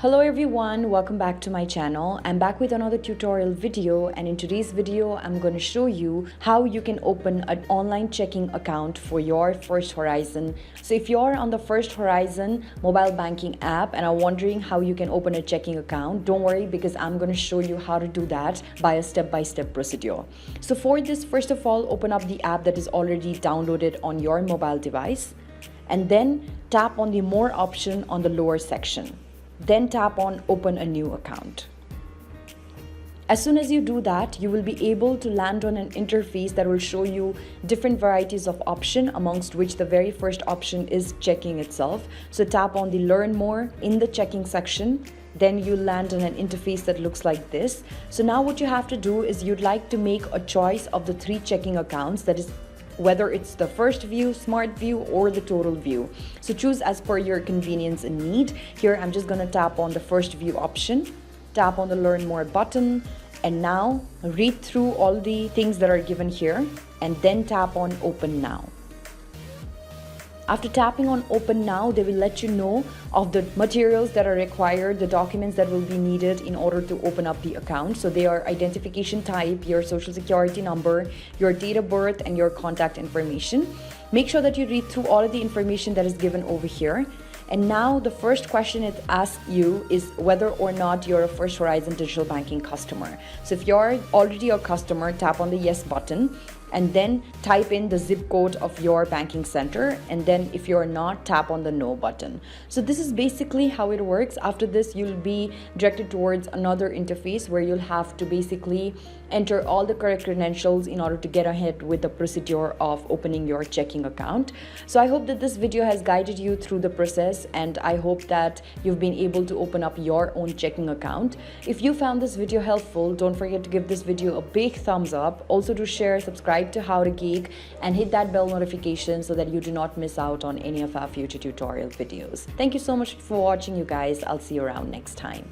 Hello everyone, welcome back to my channel. I'm back with another tutorial video, and in today's video I'm going to show you how you can open an online checking account for your First Horizon. So if you're on the First Horizon mobile banking app and are wondering how you can open a checking account, don't worry, because I'm going to show you how to do that by a step-by-step procedure. So for this, first of all, open up the app that is already downloaded on your mobile device, and then tap on the More option on the lower section. Then tap on Open a New Account. As soon as you do that, you will be able to land on an interface that will show you different varieties of option, amongst which the very first option is checking itself. So tap on the Learn More in the checking section. Then you land on an interface that looks like this. So now what you have to do is you'd like to make a choice of the 3 checking accounts, that is whether it's the First View, Smart View, or the Total View. So choose as per your convenience and need. Here I'm just going to tap on the First View option, tap on the Learn More button, and now read through all the things that are given here, and then tap on Open Now. After tapping on Open Now, they will let you know of the materials that are required, the documents that will be needed in order to open up the account. So they are identification type, your social security number, your date of birth, and your contact information. Make sure that you read through all of the information that is given over here. And now the first question it asks you is whether or not you're a First Horizon digital banking customer. So if you're already a customer, tap on the Yes button, and then type in the zip code of your banking center, and then if you're not, tap on the No button. So this is basically how it works. After this, you'll be directed towards another interface where you'll have to basically enter all the correct credentials in order to get ahead with the procedure of opening your checking account. So I hope that this video has guided you through the process, and I hope that you've been able to open up your own checking account. If you found this video helpful, don't forget to give this video a big thumbs up. Also to share, subscribe to How to Geek, and hit that bell notification so that you do not miss out on any of our future tutorial videos. Thank you so much for watching, you guys. I'll see you around next time.